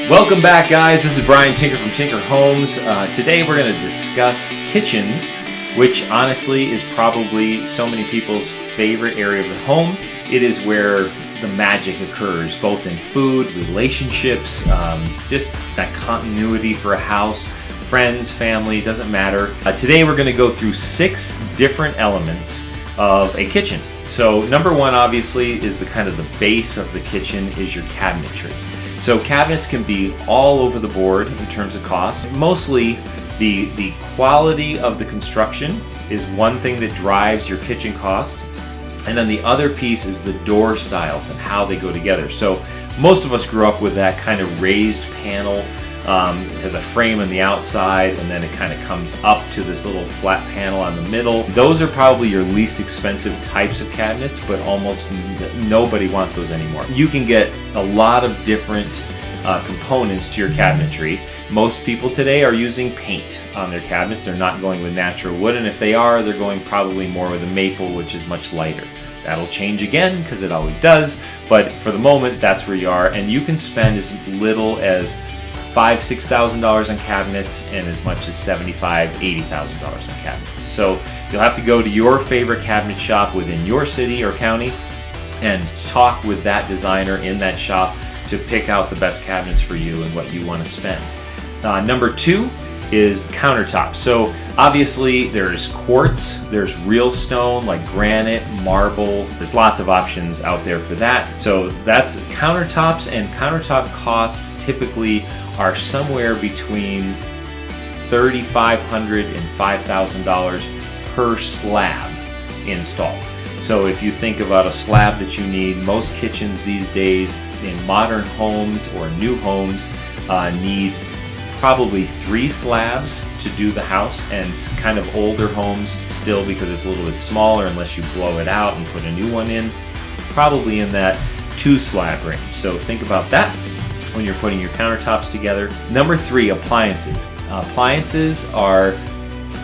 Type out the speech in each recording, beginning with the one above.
Welcome back, guys. This is Brian Tinker from Tinker Homes. Today we're going to discuss kitchens, which honestly is probably so many people's favorite area of the home. It is where the magic occurs, both in food, relationships, just that continuity for a house, friends, family, doesn't matter. Today we're going to go through 6 different elements of a kitchen. So number one, obviously, is the base of the kitchen is your cabinetry. So cabinets can be all over the board in terms of cost. Mostly the quality of the construction is one thing that drives your kitchen costs. And then the other piece is the door styles and how they go together. So most of us grew up with that kind of raised panel. It has a frame on the outside, and then it kind of comes up to this little flat panel on the middle. Those are probably your least expensive types of cabinets, but almost nobody wants those anymore. You can get a lot of different components to your cabinetry. Most people today are using paint on their cabinets. They're not going with natural wood, and if they are, they're going probably more with a maple, which is much lighter. That'll change again, because it always does, but for the moment, that's where you are, and you can spend as little as $5,000–$6,000 on cabinets and as much as $75,000–$80,000 on cabinets. So you'll have to go to your favorite cabinet shop within your city or county and talk with that designer in that shop to pick out the best cabinets for you and what you want to spend. Number 2 is countertops. So obviously there's quartz, there's real stone like granite, marble. There's lots of options out there for that. So that's countertops, and countertop costs typically are somewhere between $3,500 and $5,000 per slab installed. So if you think about a slab that you need, most kitchens these days in modern homes or new homes need probably 3 slabs to do the house, and kind of older homes still, because it's a little bit smaller unless you blow it out and put a new one in, probably in that 2 slab range. So think about that when you're putting your countertops together. Number 3, appliances. Appliances are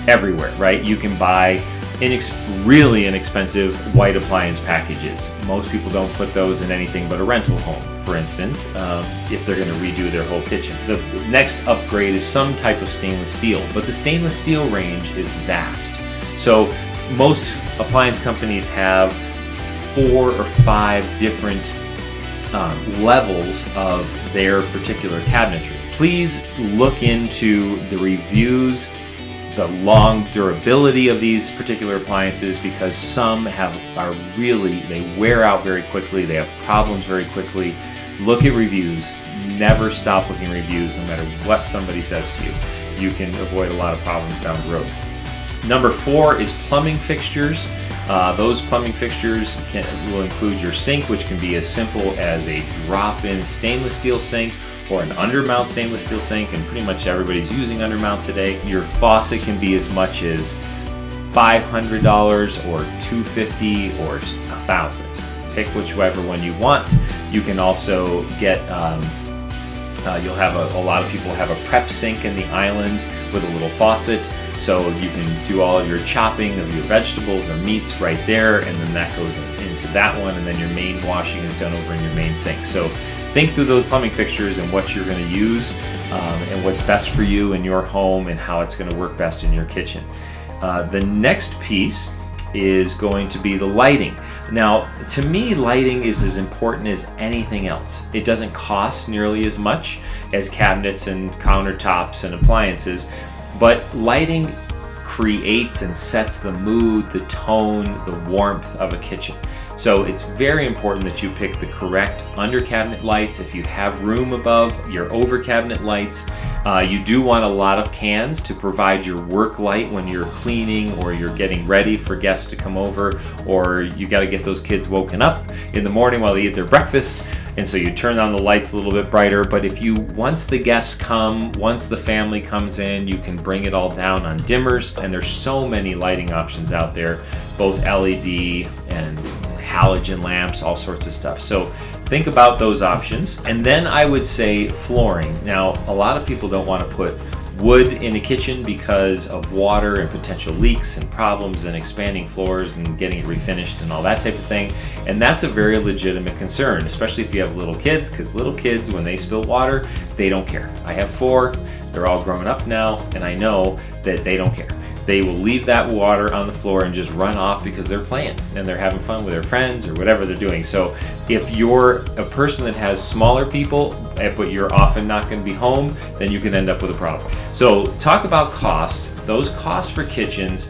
everywhere, right? You can buy really inexpensive white appliance packages. Most people don't put those in anything but a rental home, for instance, if they're going to redo their whole kitchen. The next upgrade is some type of stainless steel, but the stainless steel range is vast. So most appliance companies have 4 or 5 different levels of their particular cabinetry. Please look into the reviews, the long durability of these particular appliances, because some they wear out very quickly, they have problems very quickly. Look at reviews. Never stop looking at reviews, no matter what somebody says to you. You can avoid a lot of problems down the road. Number 4 is plumbing fixtures. Those plumbing fixtures will include your sink, which can be as simple as a drop-in stainless steel sink or an undermount stainless steel sink, and pretty much everybody's using undermount today. Your faucet can be as much as $500 or $250 or $1,000. Pick whichever one you want. You can also get, you'll have a lot of people have a prep sink in the island with a little faucet, so you can do all of your chopping of your vegetables or meats right there, and then that goes into that one, and then your main washing is done over in your main sink. So think through those plumbing fixtures and what you're going to use, and what's best for you in your home and how it's going to work best in your kitchen. The next piece is going to be the lighting. Now, to me, lighting is as important as anything else. It doesn't cost nearly as much as cabinets and countertops and appliances, but lighting creates and sets the mood, the tone, the warmth of a kitchen. So it's very important that you pick the correct under cabinet lights. If you have room above your over cabinet lights, you do want a lot of cans to provide your work light when you're cleaning or you're getting ready for guests to come over, or you got to get those kids woken up in the morning while they eat their breakfast, and so you turn on the lights a little bit brighter. But once the guests come, once the family comes in, you can bring it all down on dimmers, and there's so many lighting options out there, both LED and halogen lamps, all sorts of stuff. So think about those options. And then I would say flooring. Now, a lot of people don't want to put wood in a kitchen because of water and potential leaks and problems and expanding floors and getting it refinished and all that type of thing. And that's a very legitimate concern, especially if you have little kids, because little kids, when they spill water, they don't care. I have 4, they're all grown up now, and I know that they don't care. They will leave that water on the floor and just run off because they're playing and they're having fun with their friends or whatever they're doing. So if you're a person that has smaller people, but you're often not going to be home, then you can end up with a problem. So talk about costs. Those costs for kitchens,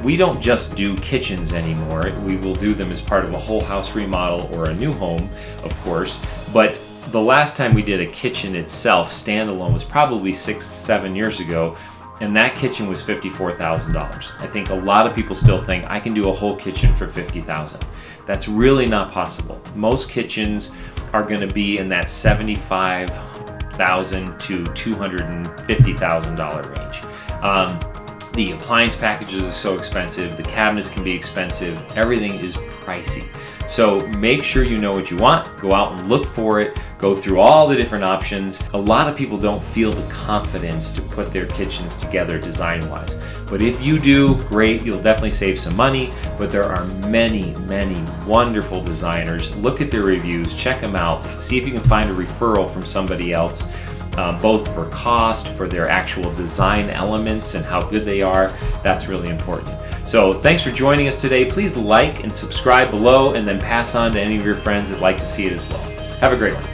we don't just do kitchens anymore. We will do them as part of a whole house remodel or a new home, of course. But the last time we did a kitchen itself, standalone, was probably 6-7 years ago. And that kitchen was $54,000. I think a lot of people still think I can do a whole kitchen for $50,000. That's really not possible. Most kitchens are going to be in that $75,000 to $250,000 range. The appliance packages are so expensive. The cabinets can be expensive. Everything is pricey. So make sure you know what you want. Go out and look for it. Go through all the different options. A lot of people don't feel the confidence to put their kitchens together design-wise. But if you do, great, you'll definitely save some money. But there are many, many wonderful designers. Look at their reviews, check them out, see if you can find a referral from somebody else. Both for cost, for their actual design elements and how good they are. That's really important. So thanks for joining us today. Please like and subscribe below, and then pass on to any of your friends that like to see it as well. Have a great one.